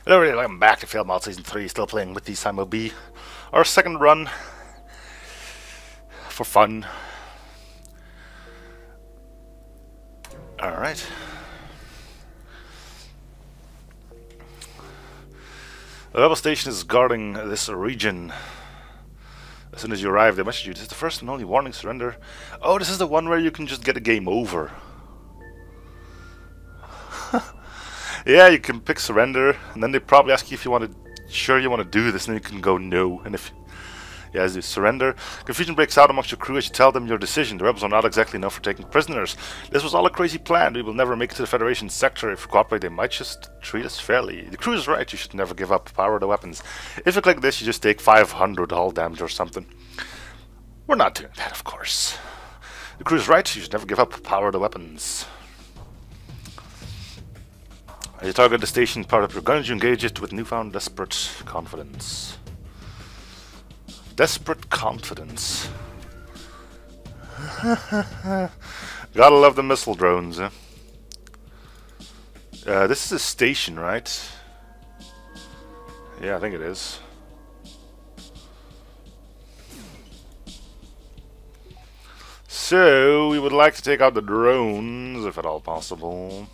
Hello everybody, welcome back to FTL Mods Season 3, still playing with the Simo-B. Our second run for fun. Alright. The rebel station is guarding this region. As soon as you arrive, they message you, this is the first and only warning, surrender. Oh, this is the one where you can just get a game over. Yeah, you can pick surrender, and then they probably ask you if you want to, sure you want to do this, and then you can go no. And if, yeah, as you surrender, confusion breaks out amongst your crew as you tell them your decision. The rebels are not exactly known for taking prisoners. This was all a crazy plan. We will never make it to the Federation sector. If we cooperate, they might just treat us fairly. The crew is right. You should never give up power to weapons. If you click this, you just take 500 hull damage or something. We're not doing that, of course. The crew is right. You should never give up power to weapons. As you target the station, part of your guns, you engage it with newfound desperate confidence. Desperate confidence. Gotta love the missile drones, eh? This is a station, right? Yeah, I think it is. So, we would like to take out the drones, if at all possible.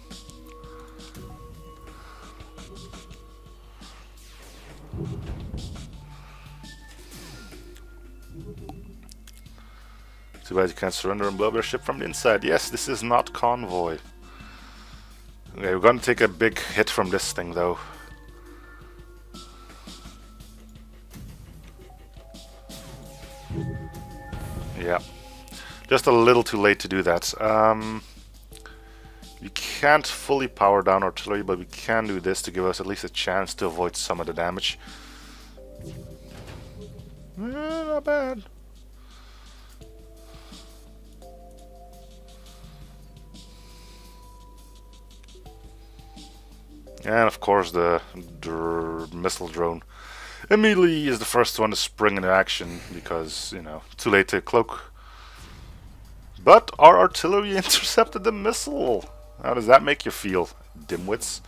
Too bad you can't surrender and blow up your ship from the inside. Yes, this is not convoy. Okay, we're gonna take a big hit from this thing, though. Yeah. Just a little too late to do that. You can't fully power down artillery, but we can do this to give us at least a chance to avoid some of the damage. Not bad. And of course the missile drone immediately is the first one to spring into action because, you know, too late to cloak. But our artillery intercepted the missile. How does that make you feel, dimwits?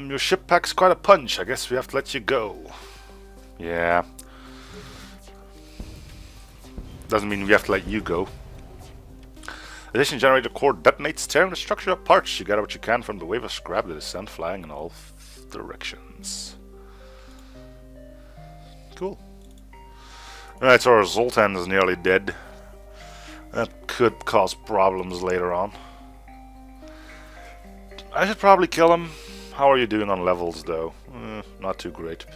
Your ship packs quite a punch. I guess we have to let you go. Yeah. Doesn't mean we have to let you go. Addition generator core detonates, tearing the structure apart. You gather what you can from the wave of scrap that is sent flying in all directions. Cool. Alright, so our Zoltan is nearly dead. That could cause problems later on. I should probably kill him. How are you doing on levels, though? Not too great.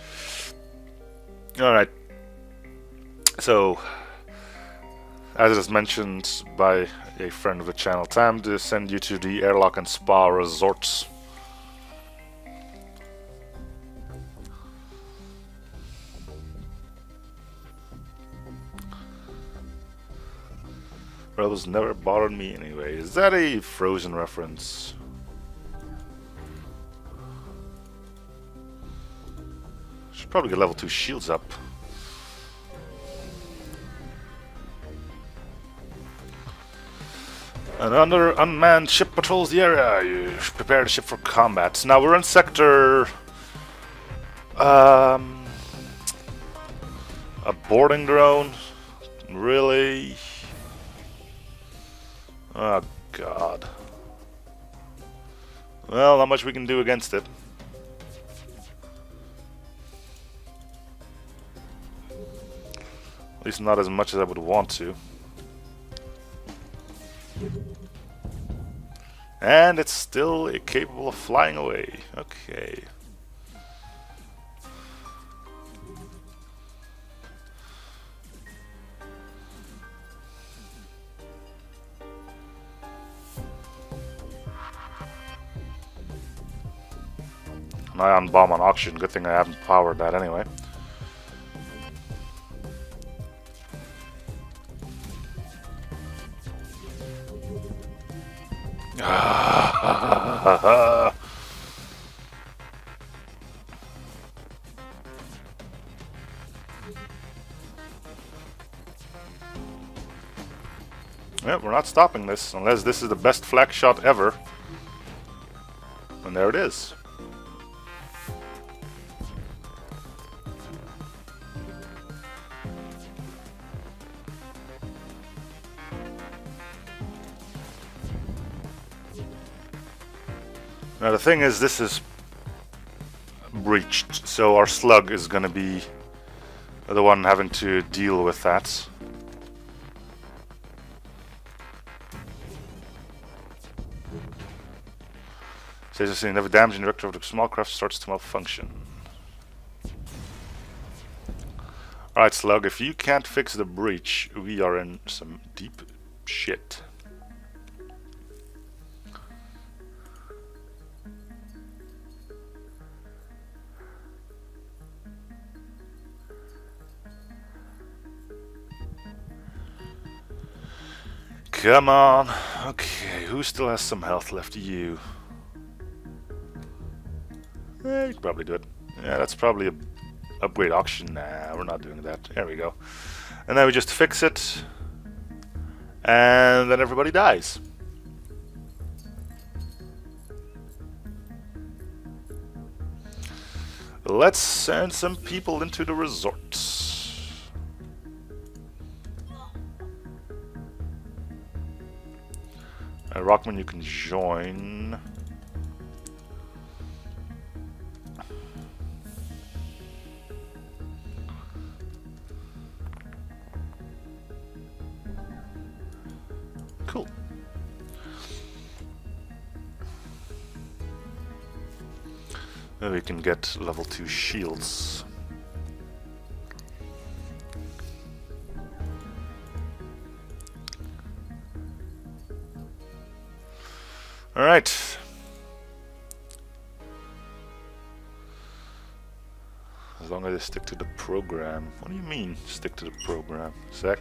Alright. So, as it is mentioned by a friend of the channel, time to send you to the Airlock and Spa resorts. Rebels never bothered me anyway. Is that a Frozen reference? Should probably get level 2 shields up. Another unmanned ship patrols the area. You should prepare the ship for combat. Now we're in sector... a boarding drone? Really? Oh god. Well, not much we can do against it. At least not as much as I would want to. And it's still capable of flying away. Okay. An ion bomb on auction. Good thing I haven't powered that anyway. Yeah, we're not stopping this unless this is the best flak shot ever. And there it is. Now the thing is, this is breached, so our slug is gonna be the one having to deal with that. Says saying never damaging director of the small craft starts to malfunction. Alright, slug, if you can't fix the breach, we are in some deep shit. Come on. Okay, who still has some health left? You. You can probably do it. Yeah, that's probably a upgrade auction. Nah, we're not doing that. There we go. And then we just fix it. And then everybody dies. Let's send some people into the resorts. Rockman, you can join. Cool. Then we can get level 2 shields. Alright. As long as I stick to the program. What do you mean, stick to the program? Sec.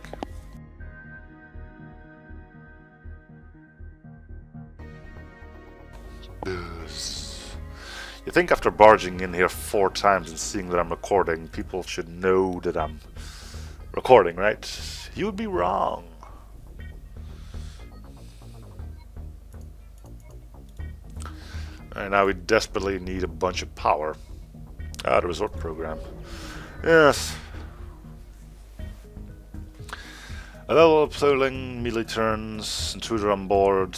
You think after barging in here 4 times and seeing that I'm recording, people should know that I'm recording, right? You would be wrong. And now we desperately need a bunch of power. Ah, the resort program. Yes. A level of patrolling, melee turns, intruder on board.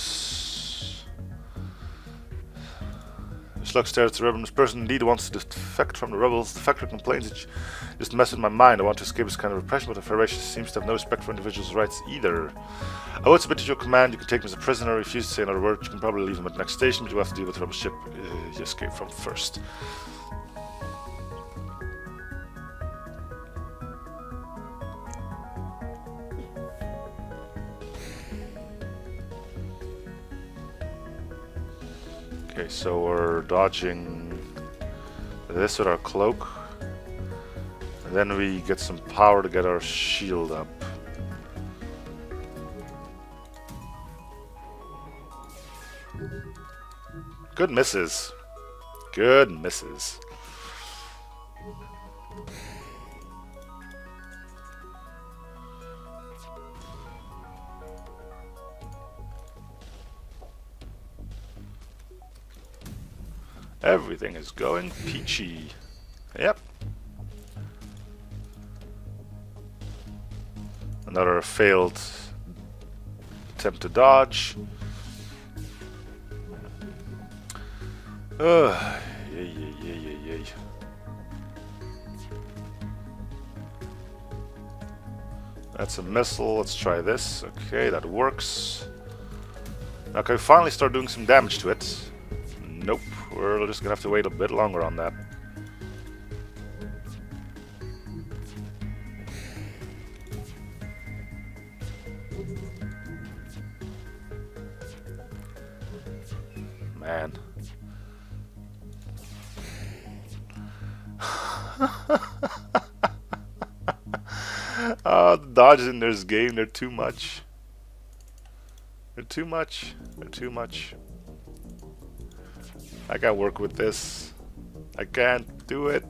Slug stares at the rebel. This person indeed wants to defect from the rebels. The defector complains that just messed with my mind. I want to escape this kind of repression, but the Federation seems to have no respect for individuals' rights either. I would submit to your command. You can take him as a prisoner. Refuse to say another word. You can probably leave him at the next station, but you have to deal with the rebel ship you escaped from first. Okay, so we're dodging this with our cloak, and then we get some power to get our shield up. Good misses. Good misses. Everything is going peachy. Yep. Another failed attempt to dodge. Yay. That's a missile. Let's try this. Okay, that works. Now can we finally start doing some damage to it? Nope. We're just gonna have to wait a bit longer on that. Man. Oh, the dodges in this game, they're too much. They're too much. They're too much. I can't work with this. I can't do it.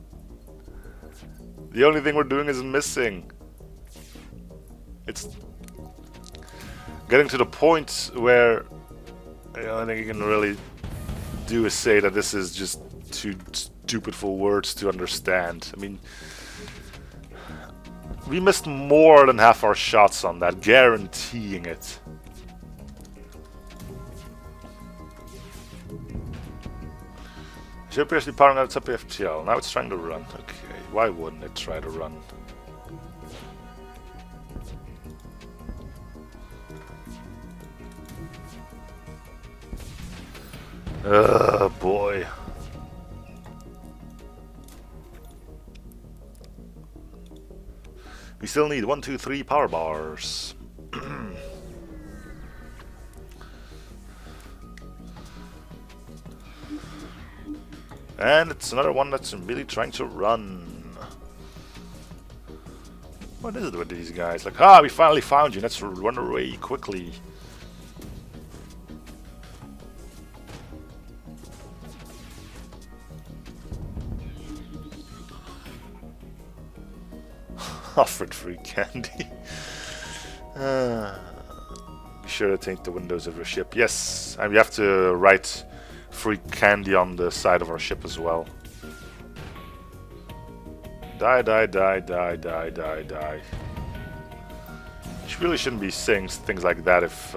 The only thing we're doing is missing. It's getting to the point where the only thing you can really do is say that this is just too stupid for words to understand. I mean, we missed more than half our shots on that, guaranteeing it. Ship appears to be powering out its up FTL. Now it's trying to run. Okay, why wouldn't it try to run? Boy. We still need 1, 2, 3 power bars. And it's another one that's really trying to run. What is it with these guys? Like, we finally found you. Let's run away quickly. Offered free candy. Be sure to taint the windows of your ship. Yes, and we have to write free candy on the side of our ship as well. Die, die, die, die, die, die, die. You really shouldn't be saying things like that if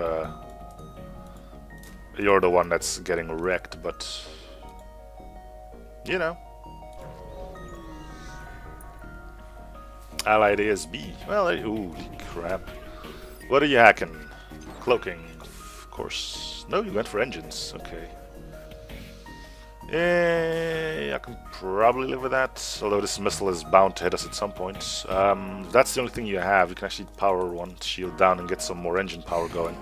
you're the one that's getting wrecked, but you know. Allied ASB. Well, ooh, crap. What are you hacking? Cloaking, of course. No, you went for engines. Okay. I can probably live with that. Although this missile is bound to hit us at some point. That's the only thing you have. You can actually power one shield down and get some more engine power going.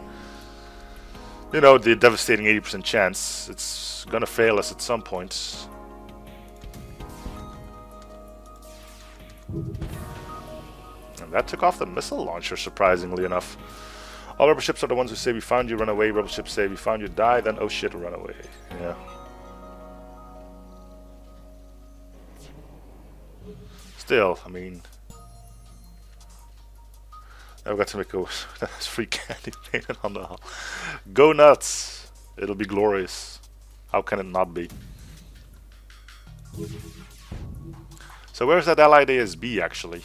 You know, the devastating 80% chance. It's gonna fail us at some point. And that took off the missile launcher, surprisingly enough. All rebel ships are the ones who say we found you, run away. Rebel ships say we found you, die, then oh shit, run away. Yeah. Still, I mean, I've got to make a free candy painted on the hull. Go nuts! It'll be glorious. How can it not be? So where's that Allied ASB actually?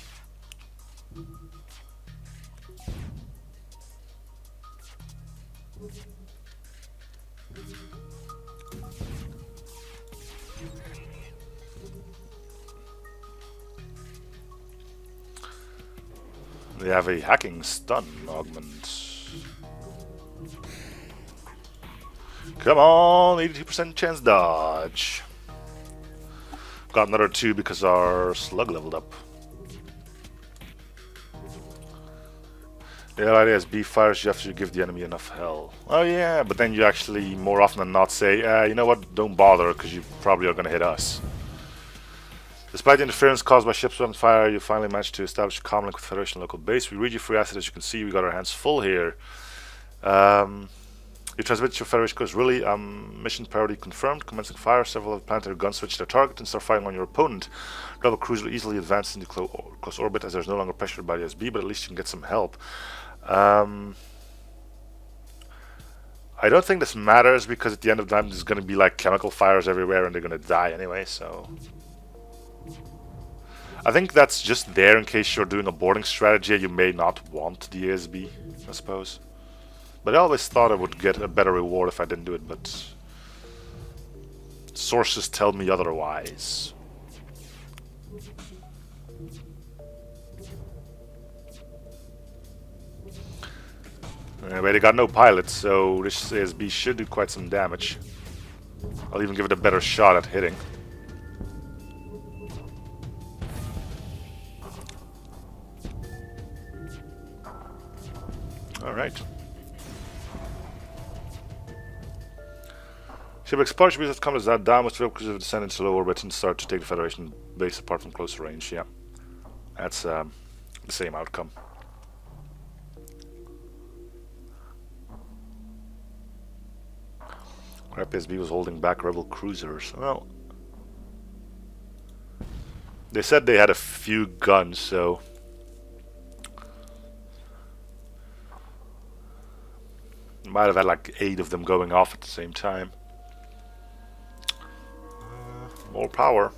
They have a hacking stun augment. Come on, 82% chance dodge. Got another 2 because our slug leveled up. The idea is B fires you after you give the enemy enough hell. Oh yeah, but then you actually more often than not say, you know what, don't bother because you probably are going to hit us. Despite the interference caused by ships on fire, you finally managed to establish a comm link with Federation local base. We read you free asset, as you can see. We got our hands full here. You transmit your Federation course. Really, mission priority confirmed. Commencing fire. Several of the planetary guns switch their target and start firing on your opponent. Rebel cruiser will easily advance into close orbit as there's no longer pressure by the SB, but at least you can get some help. I don't think this matters because at the end of the time there's going to be like chemical fires everywhere and they're going to die anyway, so I think that's just there in case you're doing a boarding strategy and you may not want the ASB, I suppose. But I always thought I would get a better reward if I didn't do it, but sources tell me otherwise. Anyway, they got no pilots, so this ASB should do quite some damage. I'll even give it a better shot at hitting. Alright. Ship explosion should come as that down with the cruiser descend into low orbit and start to take the Federation base apart from closer range. Yeah, that's the same outcome. PSB was holding back rebel cruisers. Well, they said they had a few guns, so might have had like 8 of them going off at the same time. More power.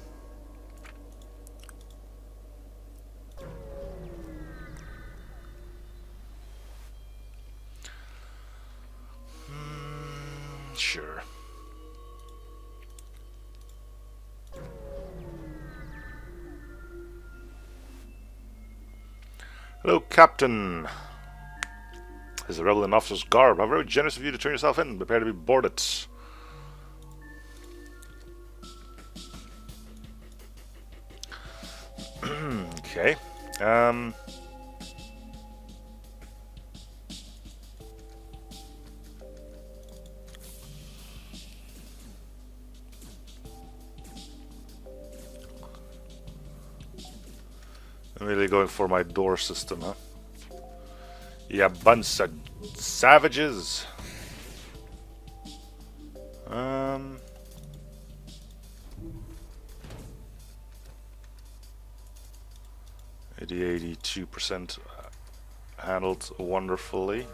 Sure. Hello, Captain. Is a rebel in officer's garb. How very generous of you to turn yourself in. Prepare to be boarded. Okay. I'm really going for my door system, huh? Yeah, bunch of savages. 82% handled wonderfully.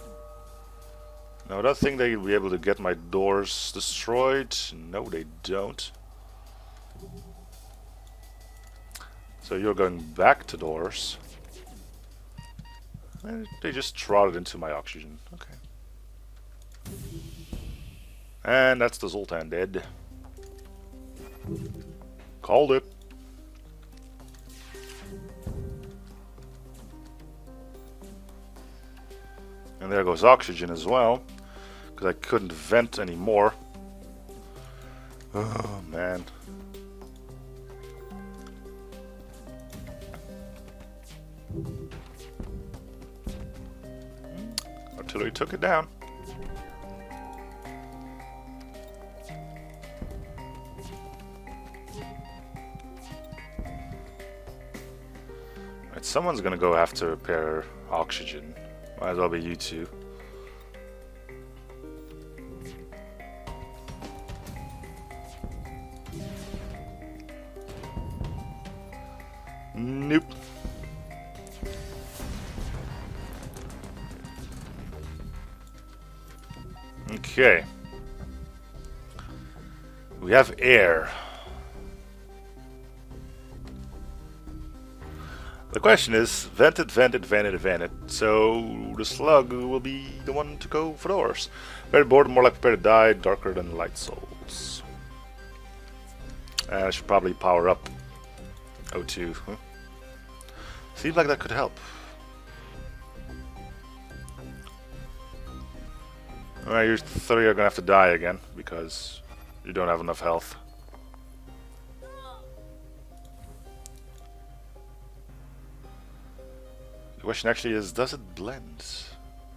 Now I don't think they'll be able to get my doors destroyed. No, they don't. So you're going back to doors. And they just trotted into my oxygen. Okay. And that's the Zoltan dead. Called it. And there goes oxygen as well, because I couldn't vent anymore. Oh man. Artillery took it down. Right, someone's gonna go have to repair oxygen. Might as well be you two. Nope. Okay. We have air. The question is, vent it, vent it, vent it, vent it. So the slug will be the one to go for doors. Very bored, more like prepare to die, darker than light souls. I should probably power up O2. Huh? Seems like that could help. Alright, you three are gonna have to die again because you don't have enough health. The question actually is, does it blend?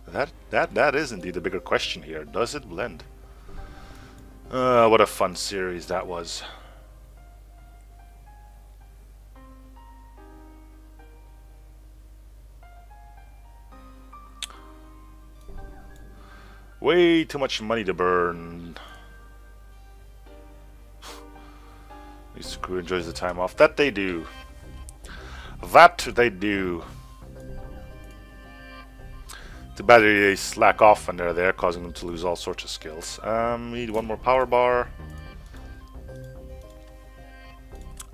That is indeed the bigger question here. Does it blend? What a fun series that was. Way too much money to burn. At least the crew enjoys the time off. That they do. That they do. Too bad they slack off when they're there, causing them to lose all sorts of skills. We need one more power bar.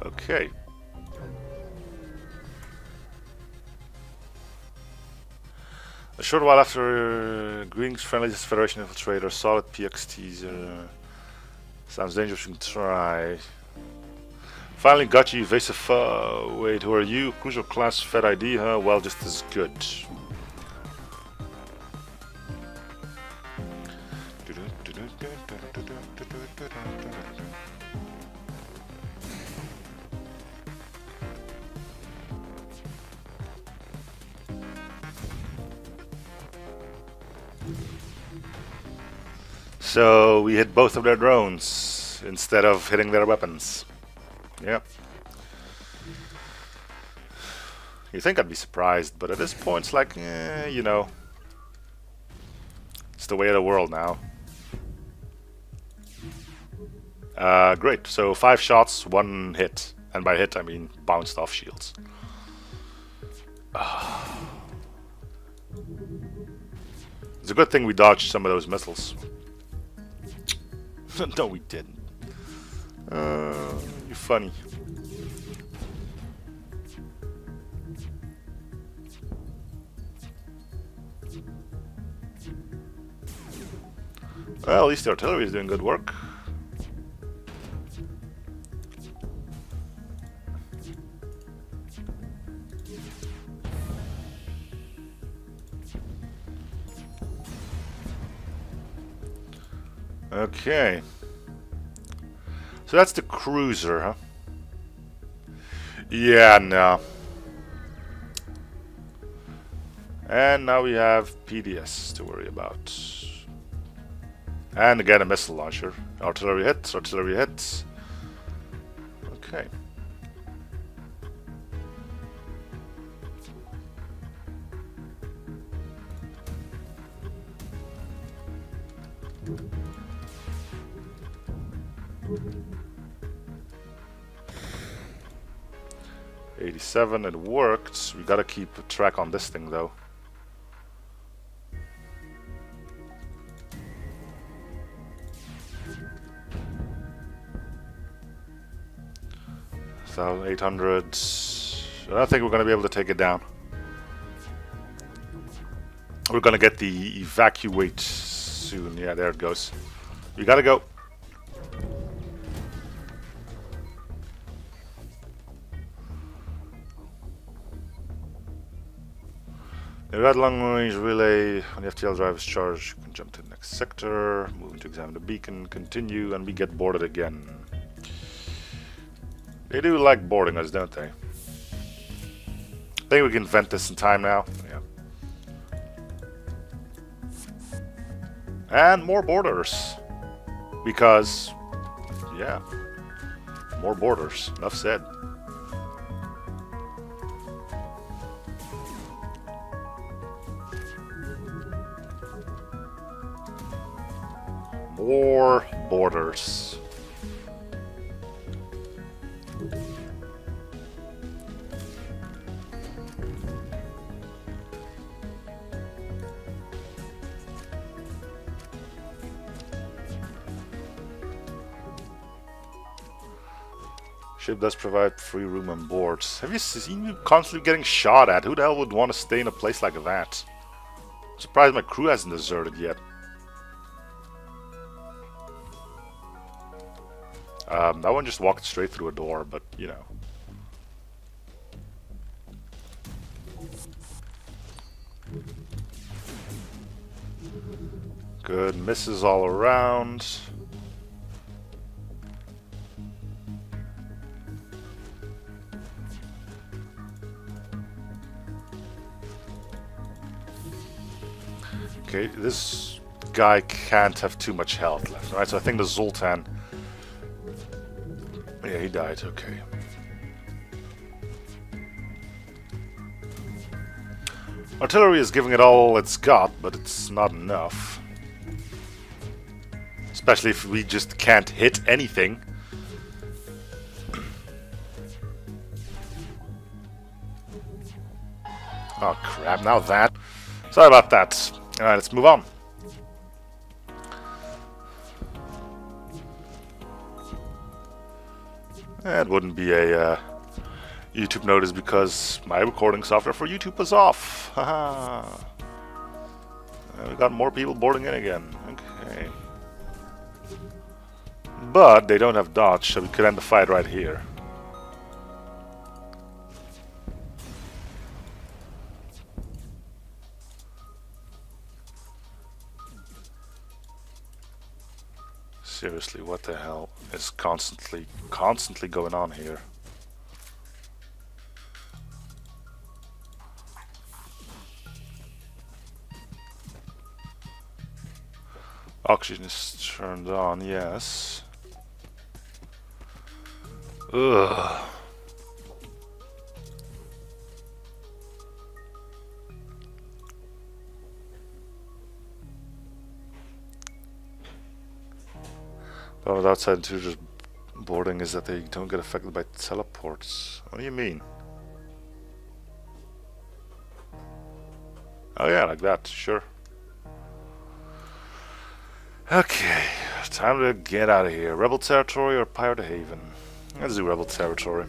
Okay. A short while after greetings, friendliest Federation infiltrator, solid PXTs. Sounds dangerous, you can try. Finally got you, evasive. Wait, who are you? Cruiser class Fed ID, huh? Well, just as good. So we hit both of their drones instead of hitting their weapons. Yep. You think I'd be surprised, but at this point it's like, you know, it's the way of the world now. Great. So 5 shots, 1 hit. And by hit, I mean bounced off shields. It's a good thing we dodged some of those missiles. No, we didn't. You're funny. Well, at least the artillery is doing good work. Okay. So that's the cruiser, huh? Yeah, no. And now we have PDS to worry about. And again a missile launcher. Artillery hits, artillery hits. Okay. '87, it worked. We gotta keep a track on this thing though. So 800. I don't think we're gonna be able to take it down. We're gonna get the evacuate soon. Yeah, there it goes. We gotta go. The red long-range relay, when the FTL drive is charged, you can jump to the next sector, moving to examine the beacon, continue, and we get boarded again. They do like boarding us, don't they? I think we can vent this in time now. Yeah. And more boarders. Because, yeah, more boarders. Enough said. More borders. Ship does provide free room on board. Have you seen me constantly getting shot at? Who the hell would want to stay in a place like that? I'm surprised my crew hasn't deserted yet. That one just walked straight through a door, but you know. Good misses all around. Okay, this guy can't have too much health left, right? So I think the Zoltan... Yeah, he died, okay. Artillery is giving it all it's got, but it's not enough. Especially if we just can't hit anything. Oh crap, now that. Sorry about that. Alright, let's move on. It wouldn't be a YouTube notice because my recording software for YouTube was off. Haha. We got more people boarding in again. Okay. But they don't have dodge, so we could end the fight right here. Seriously, what the hell is constantly going on here? Oxygen is turned on, yes. Ugh. Well, with outside intruders boarding is that they don't get affected by teleports. What do you mean? Oh yeah, like that, sure. Okay, time to get out of here. Rebel territory or Pirate Haven? Let's do Rebel territory.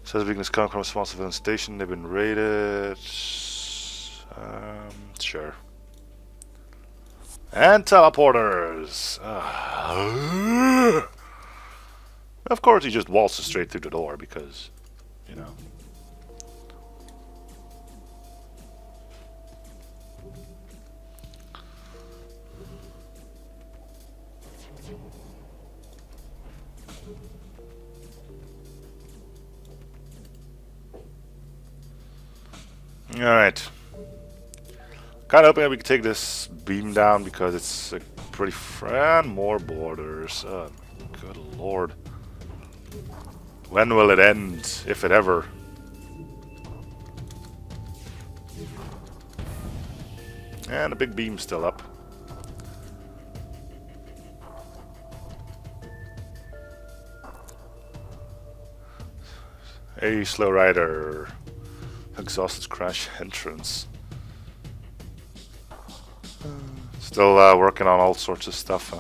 Says weakness come from a small civilian station. They've been raided. Sure. And teleporters. Of course, he just waltzes straight through the door because, you know. Alright. Kinda hoping that we can take this beam down because it's a pretty and more borders. Oh, good lord. When will it end, if it ever? And the big beam's still up. Hey, slow rider. Exhausted crash entrance. Still working on all sorts of stuff.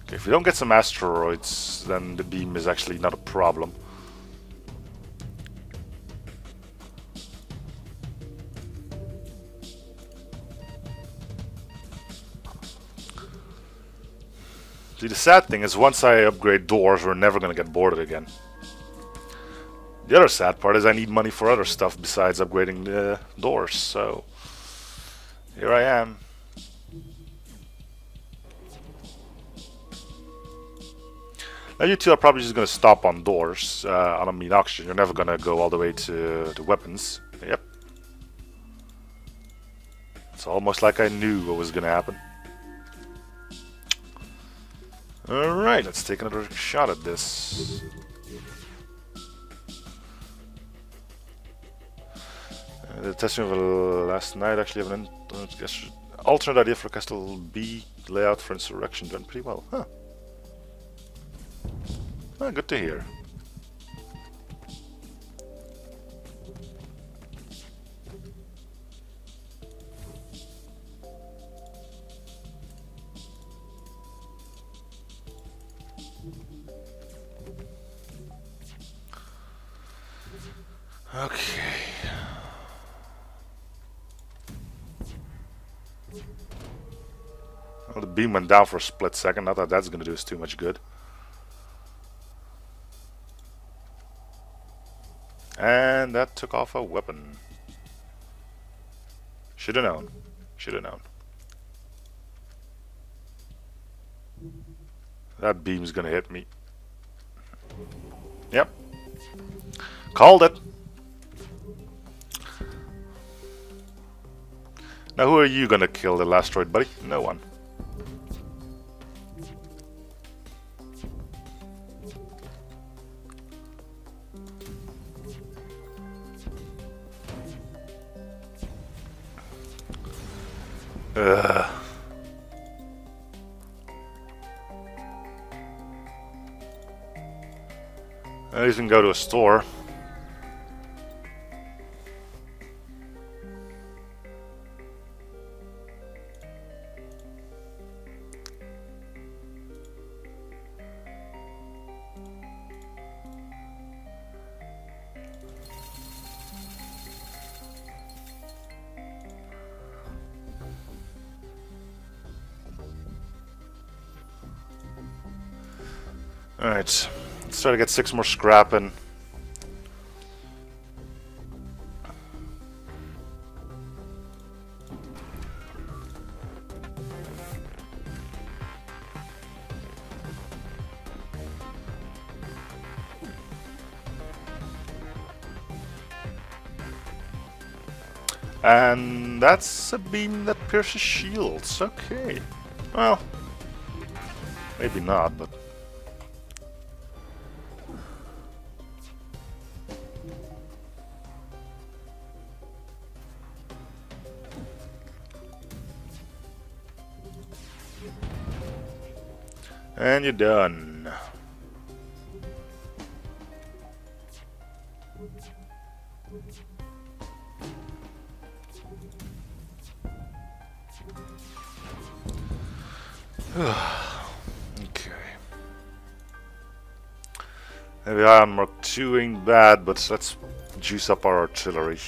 Okay, if we don't get some asteroids, then the beam is actually not a problem. See, the sad thing is once I upgrade doors, we're never going to get boarded again. The other sad part is I need money for other stuff besides upgrading the doors, so here I am. Now you two are probably just going to stop on doors, on a mean oxygen. You're never going to go all the way to weapons. Yep. It's almost like I knew what was going to happen. Alright, let's take another shot at this. The testing of last night actually have an alternate idea for Castle B layout for insurrection done pretty well. Huh. Oh, good to hear. Okay. Well, the beam went down for a split second. Not that that's going to do us too much good. And that took off a weapon. Should have known. Should have known. That beam's going to hit me. Yep. Called it. Now who are you going to kill, the last droid, buddy? No one. At least we can go to a store. Alright, let's try to get 6 more scrap in. And that's a beam that pierces shields. Okay. Well, Maybe not, but... And you're done. Okay. Maybe Iron Mark 2 ain't bad, but let's juice up our artillery.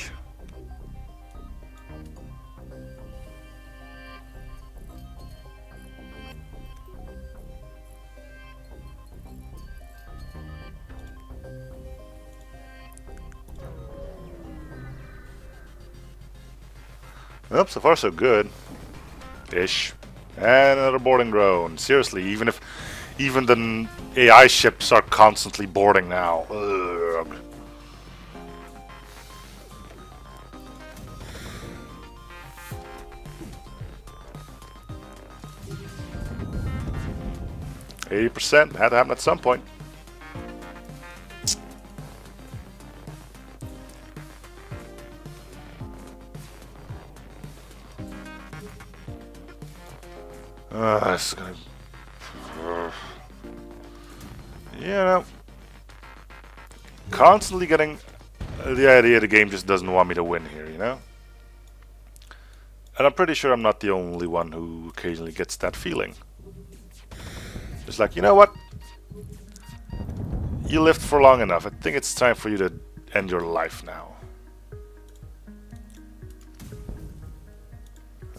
Well, so far so good. Ish. And another boarding drone. Seriously, even the AI ships are constantly boarding now. Ugh. %. Had to happen at some point. This is gonna... You know... Constantly getting the idea the game just doesn't want me to win here, you know? And I'm pretty sure I'm not the only one who occasionally gets that feeling. Just like, you know what? You lived for long enough. I think it's time for you to end your life now.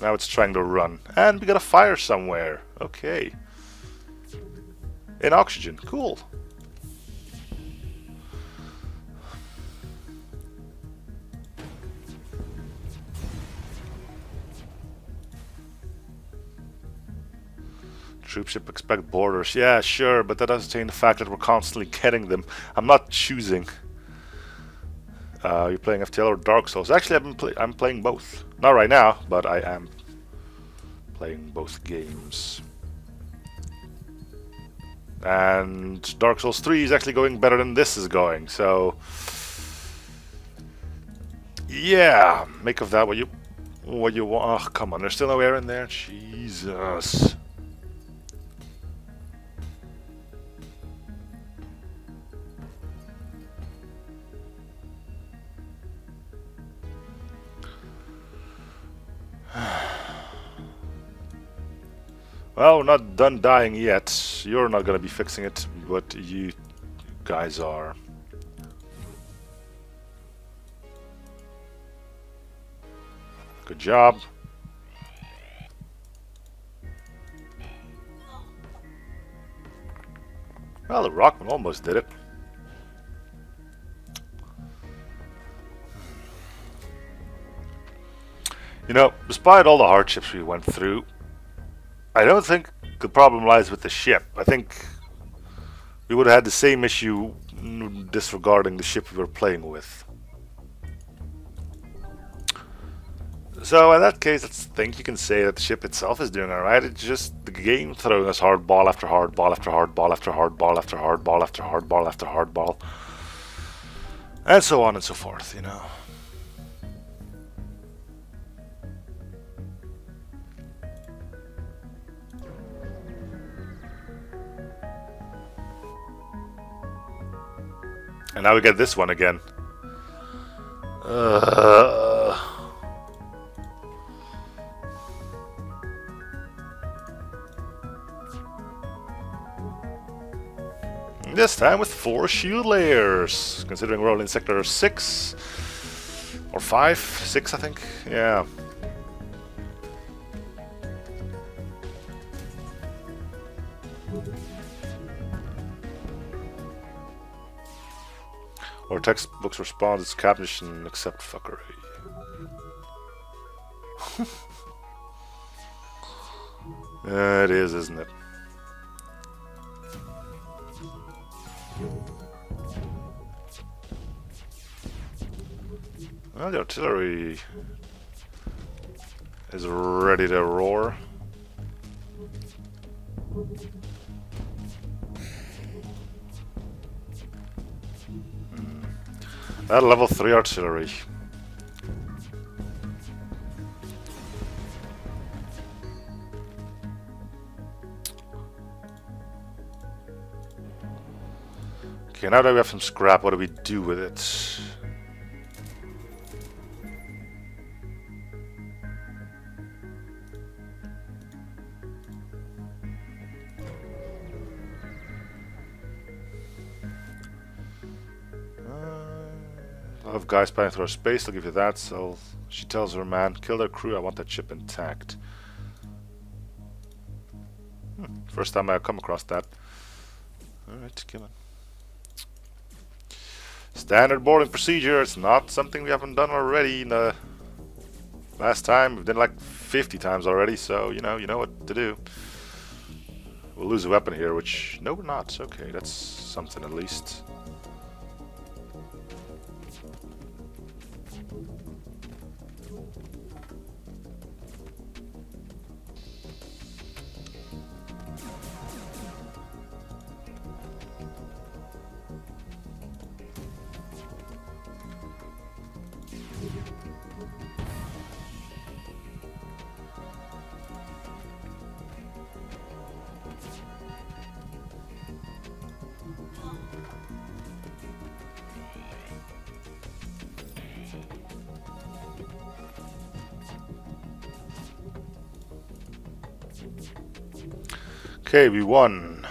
Now it's trying to run. And we got a fire somewhere. Okay. In oxygen. Cool. Troopship expect borders. Yeah, sure, but that doesn't change the fact that we're constantly getting them. I'm not choosing. You're playing FTL or Dark Souls? Actually, I'm playing both. Not right now, but I am playing both games. And Dark Souls 3 is actually going better than this is going, so... Yeah, make of that what you want. Oh, come on, there's still no air in there? Jesus. Well, we're not done dying yet. You're not gonna be fixing it, but you guys are. Good job. Well, the Rockman almost did it. You know, despite all the hardships we went through, I don't think the problem lies with the ship. I think we would have had the same issue disregarding the ship we were playing with. So in that case, I think you can say that the ship itself is doing alright. It's just the game throwing us hard ball after hard ball after hard ball after hard ball after hard ball after hard ball after hard ball. And so on and so forth, you know. And now we get this one again. This time with 4 shield layers, considering we're all in sector 6 or 5, 6 I think, yeah. Or textbooks respond as caption except fuckery. It is, isn't it? Well, the artillery is ready to roar. That level 3 artillery. Okay, now that we have some scrap, what do we do with it? A lot of guys planning through space, I'll give you that. So she tells her man, kill their crew, I want that ship intact. First time I come across that. Alright, come on. Standard boarding procedure, it's not something we haven't done already in the last time. We've done like 50 times already, so you know what to do. We'll lose a weapon here, which... no, we're not. Okay, that's something at least. Okay, we won.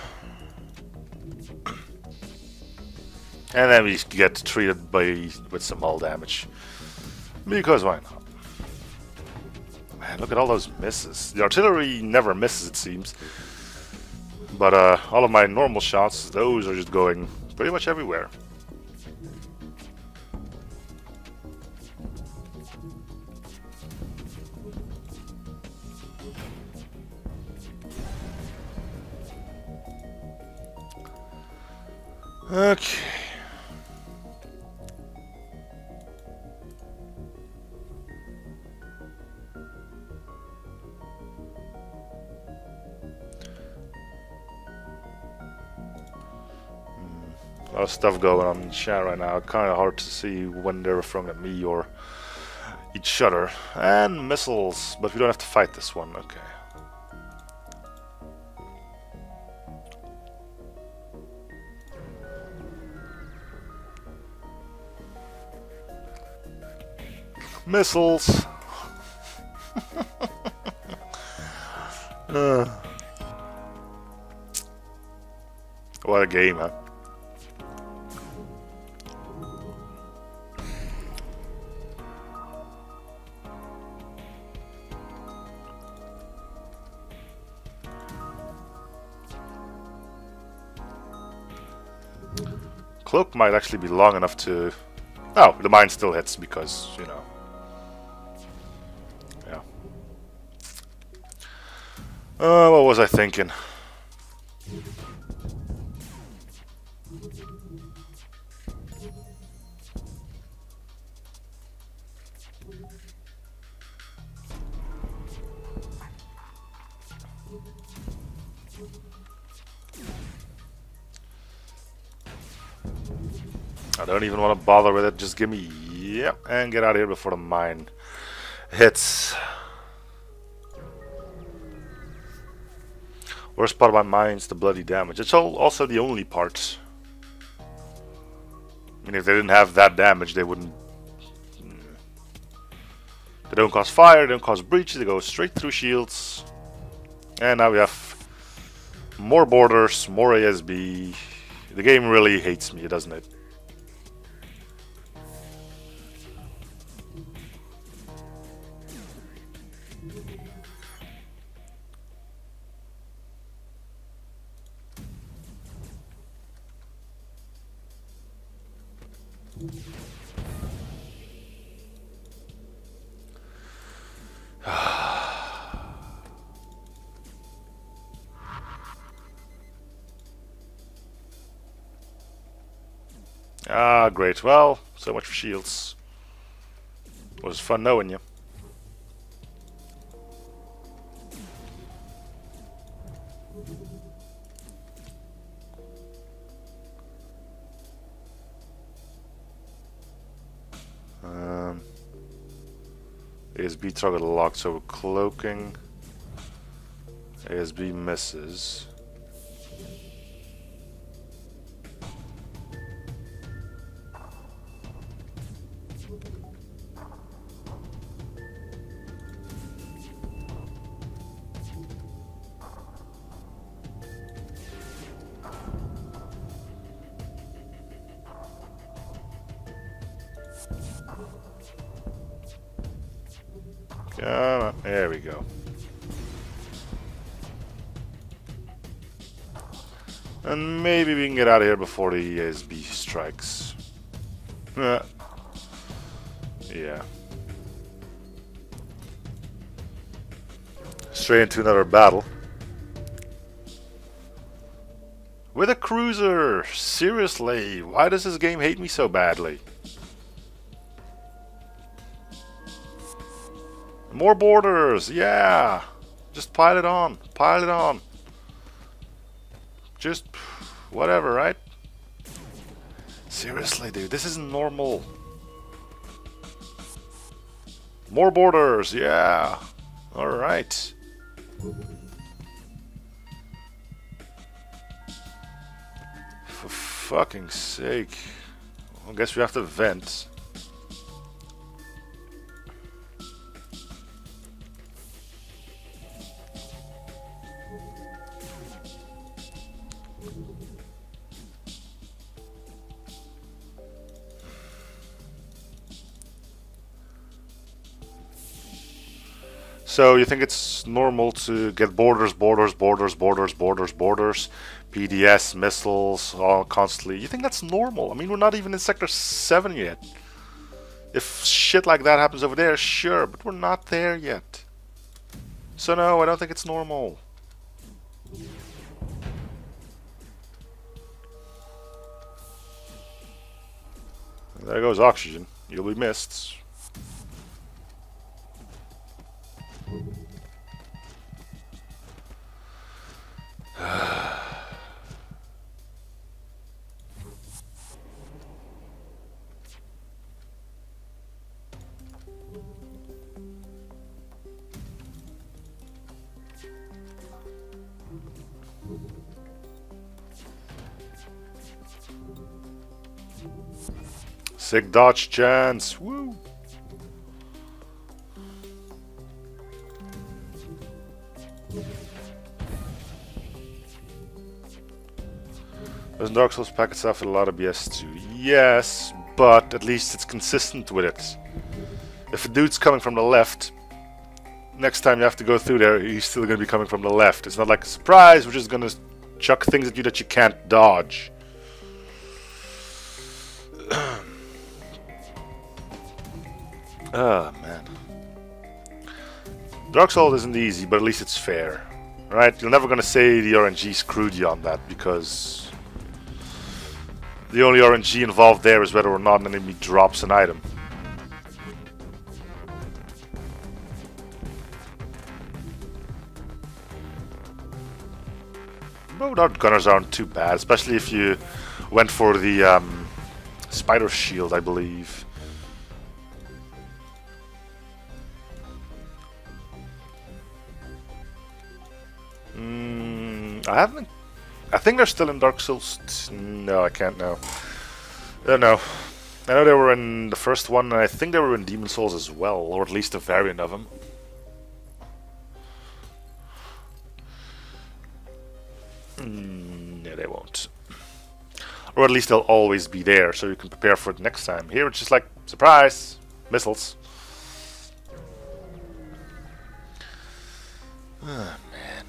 And then we get treated with some hull damage. Because why not? Man, look at all those misses. The artillery never misses, it seems. But all of my normal shots, those are just going pretty much everywhere. Okay. A lot of stuff going on in chat right now. Kind of hard to see when they're referring at me or each other. And missiles, but we don't have to fight this one. Okay. Missiles. What a game, huh? Cloak might actually be long enough to... oh, the mine still hits because, you know. Yeah. What was I thinking? I don't even want to bother with it, just give me... yep, and get out of here before the mine hits. Worst part about mines, the bloody damage. It's also the only part. I mean, if they didn't have that damage, they wouldn't... they don't cause fire, they don't cause breaches, they go straight through shields. And now we have more borders, more ASB. The game really hates me, doesn't it? Ah, great. Well, so much for shields. It was fun knowing you. ASB target locked, so we're cloaking. ASB misses. Come on, there we go. And maybe we can get out of here before the ASB strikes. Yeah. Straight into another battle. With a cruiser! Seriously, why does this game hate me so badly? More borders, yeah! Just pile it on, pile it on. Just whatever, right? Seriously, dude, this isn't normal. More borders, yeah! Alright. For fucking sake. I guess we have to vent. So you think it's normal to get borders, PDS, missiles, all constantly. You think that's normal? I mean, we're not even in Sector 7 yet. If shit like that happens over there, sure, but we're not there yet. So no, I don't think it's normal. There goes oxygen. You'll be missed. Sick dodge chance. Woo! Does Dark Souls pack itself with a lot of BS too? Yes, but at least it's consistent with it. If a dude's coming from the left, next time you have to go through there, he's still going to be coming from the left. It's not like a surprise, we're just going to chuck things at you that you can't dodge. Oh, man. Dark Souls isn't easy, but at least it's fair. Right? You're never going to say the RNG screwed you on that, because the only RNG involved there is whether or not an enemy drops an item. But dart gunners aren't too bad, especially if you went for the spider shield, I believe. I think they're still in Dark Souls. No, I can't know. I don't know. I know they were in the first one, and I think they were in Demon Souls as well, or at least a variant of them. No, they won't. Or at least they'll always be there, so you can prepare for it next time. Here it's just like, surprise! Missiles. Ah, man.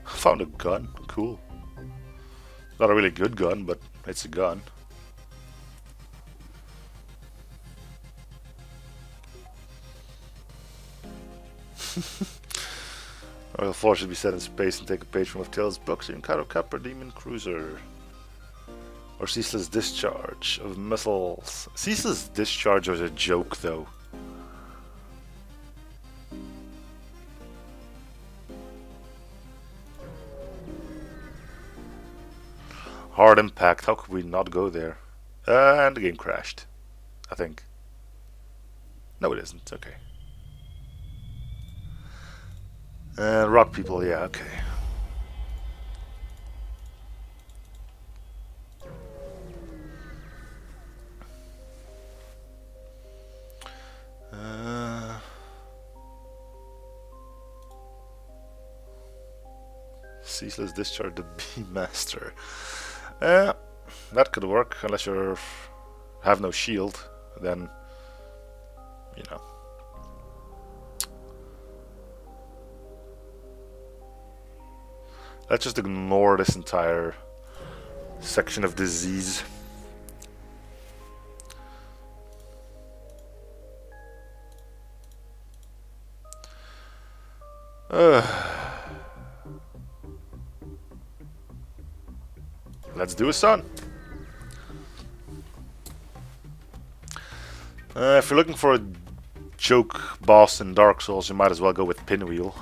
Found a gun. Cool. Not a really good gun, but it's a gun. Royal Force should be set in space and take a page from FTL's books. You encounter Copper Demon Cruiser. Or ceaseless discharge of missiles. Ceaseless discharge was a joke, though. Hard impact. How could we not go there? And the game crashed. I think. No, it isn't. Okay. And rock people. Yeah. Okay. Ceaseless discharge the Beamaster. That could work unless you have no shield. Then, you know. Let's just ignore this entire section of disease. Let's do a sun. If you're looking for a joke boss in Dark Souls, you might as well go with Pinwheel.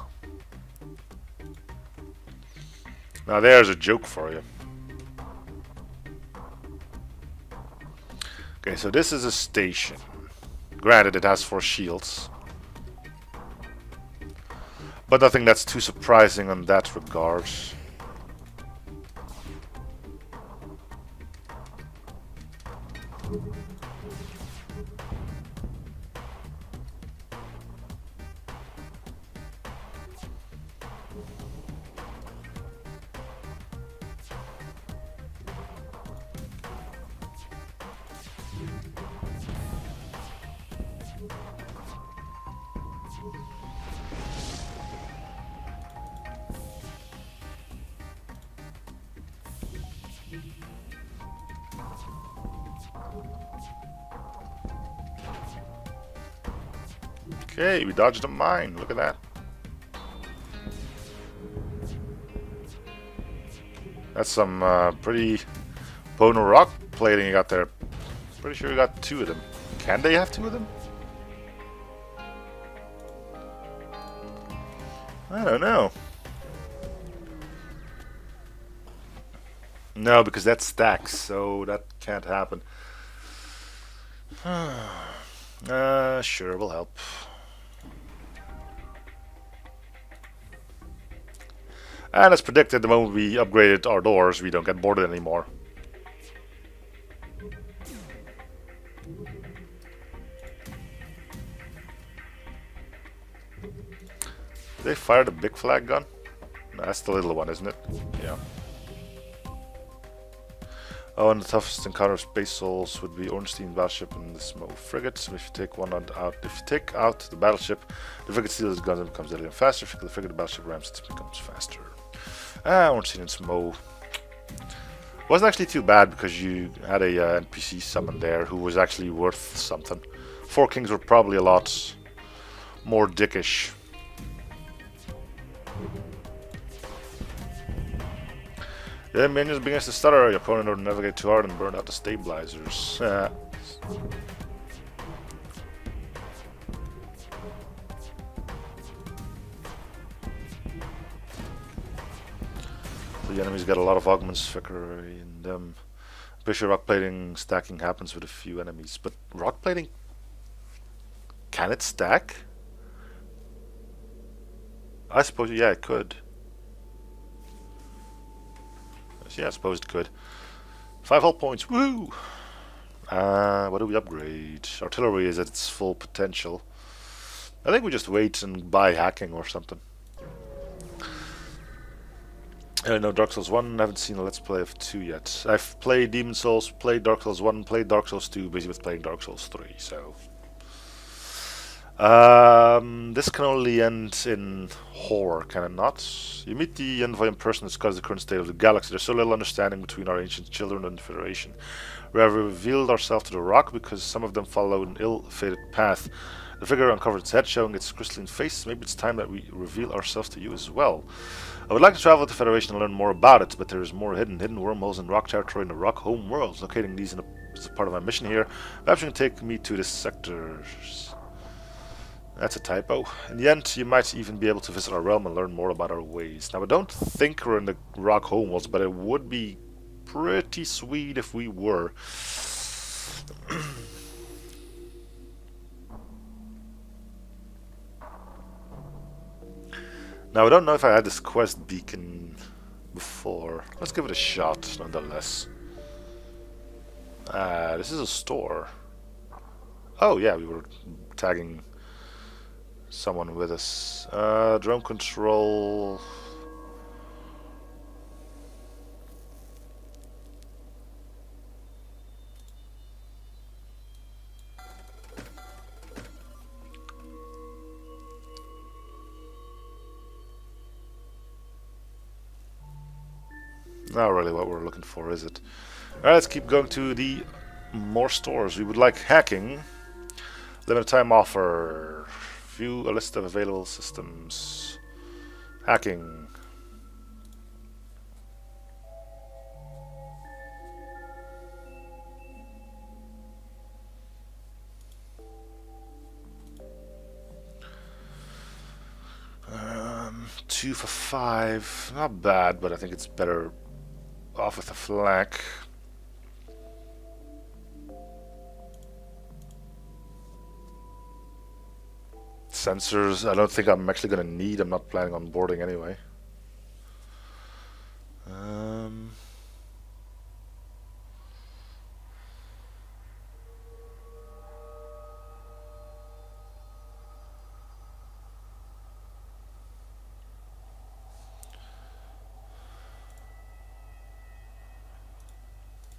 Now there's a joke for you. Okay, so this is a station. Granted, it has 4 shields. But nothing that's too surprising on that regard. Okay, we dodged a mine. Look at that. That's some pretty potent rock plating you got there. Pretty sure you got 2 of them. Can they have 2 of them? I don't know. No, because that stacks, so that can't happen. Sure, will help. And as predicted, the moment we upgraded our doors, we don't get boarded anymore. Did they fire the big flag gun? No, that's the little one, isn't it? Yeah. Oh, and the toughest encounter of space souls would be Ornstein battleship and the Simo frigate. So if you take if you take out the battleship, the frigate steals its guns and becomes deadly and faster. If you kill the frigate, the battleship rams it becomes faster. Ornstein and Simo wasn't actually too bad because you had a NPC summon there who was actually worth something. 4 Kings were probably a lot more dickish. Yeah, minions begins to stutter. Your opponent will navigate too hard and burn out the stabilizers. The enemies got a lot of augments, Vickery in them. I'm pretty sure rock plating stacking happens with a few enemies, but rock plating, can it stack? I suppose, yeah, it could. Yeah, I suppose it could. 5 hull points, woo! What do we upgrade? Artillery is at its full potential. I think we just wait and buy hacking or something. No, Dark Souls 1, I haven't seen a Let's Play of 2 yet. I've played Demon Souls, played Dark Souls 1, played Dark Souls 2, busy with playing Dark Souls 3, so... this can only end in horror, can it not? You meet the envoy in person to discuss the current state of the galaxy. There's so little understanding between our ancient children and the Federation. We have revealed ourselves to the Rock because some of them follow an ill-fated path. The figure uncovered its head, showing its crystalline face. Maybe it's time that we reveal ourselves to you as well. I would like to travel with the Federation and learn more about it, but there is more hidden wormholes in rock territory in the rock home worlds. Locating these is a part of my mission here. Perhaps you can take me to this sector. That's a typo. In the end, you might even be able to visit our realm and learn more about our ways. Now, I don't think we're in the rock home worlds, but it would be pretty sweet if we were. Now, I don't know if I had this quest beacon before. Let's give it a shot, nonetheless. This is a store. Oh, yeah, we were tagging someone with us. Drone control. Not really what we're looking for, is it? Alright, let's keep going to the more stores. We would like hacking. Limited time offer. View a list of available systems. Hacking. Two for 5. Not bad, but I think it's better off with a flak. Sensors, I don't think I'm actually going to need. I'm not planning on boarding anyway.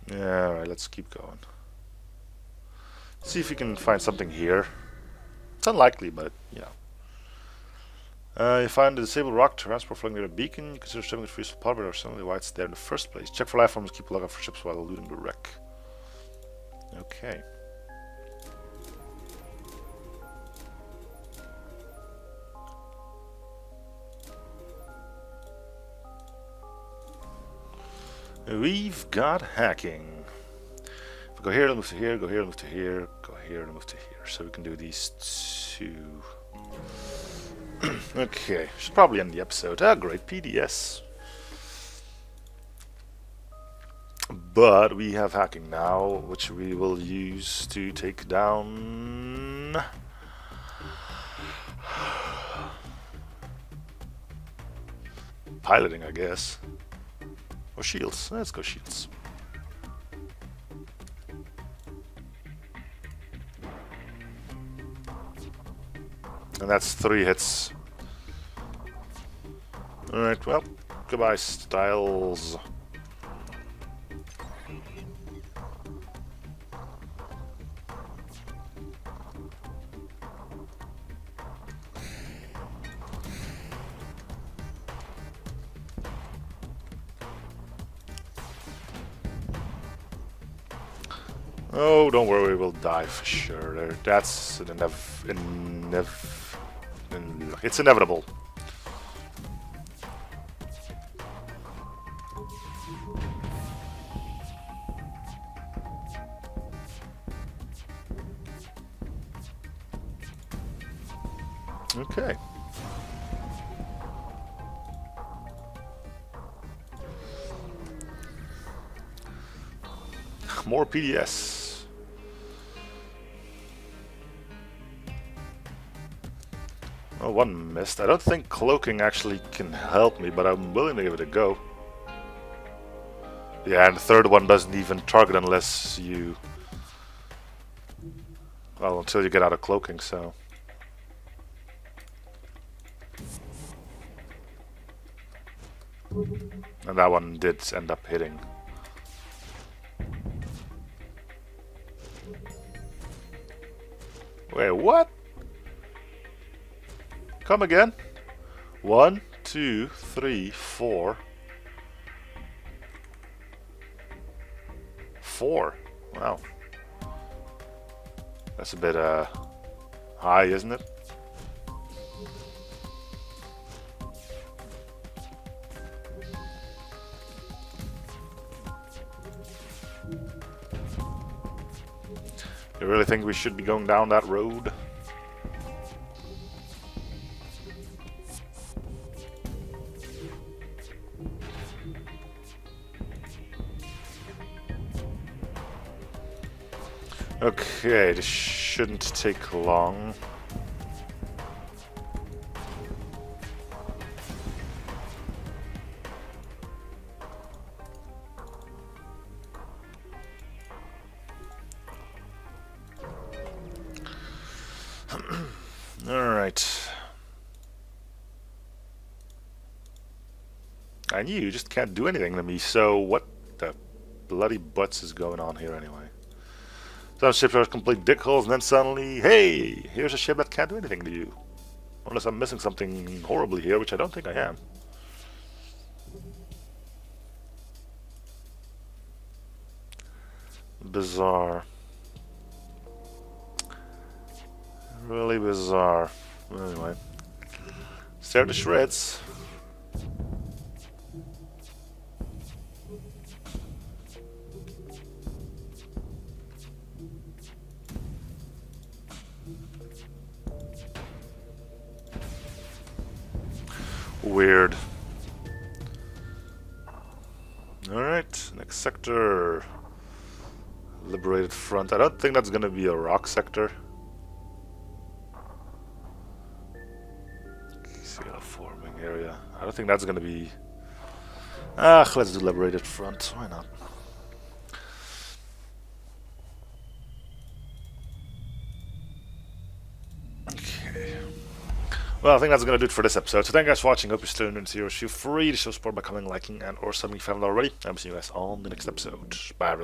Yeah, alright, let's keep going. See if we can find something here. It's unlikely, but, you know. You find the disabled rock transport floating near a beacon. You consider stripping it for useful power, or certainly why it's there in the first place. Check for life forms, keep a lookout for ships while eluding the wreck. Okay. We've got hacking. If we go here, move to here, go here, move to here, go here, and move to here. So we can do these two. Okay, should probably end the episode. Ah, great PDS. But we have hacking now, which we will use to take down piloting, I guess. Or shields. Let's go shields. And that's 3 hits. Alright, well, goodbye, Styles. Oh, don't worry, we'll die for sure. That's an it's inevitable. Okay. More PDS. Oh, one missed. I don't think cloaking actually can help me, but I'm willing to give it a go. Yeah, and the third one doesn't even target unless you... well, until you get out of cloaking, so... and that one did end up hitting. Wait, what? Come again? 1, 2, 3, 4. 4. Wow. That's a bit high, isn't it? You really think we should be going down that road? Okay, this shouldn't take long. Alright. I knew you just can't do anything to me, so what the bloody butts is going on here anyway? Some ships are complete dickholes, and then suddenly, hey, here's a ship that can't do anything to you. Unless I'm missing something horribly here, which I don't think I am. Bizarre. Really bizarre. Anyway. Stare to shreds. Weird. Alright, next sector. Liberated front. I don't think that's gonna be a rock sector. See a forming area. I don't think that's gonna be. Let's do liberated front. Why not? Okay. Well, I think that's going to do it for this episode. So thank you guys for watching. Hope you're still in the series. Feel free to show support by commenting, liking, and or subbing if you haven't already. I'll see you guys on the next episode. Bye, everyone.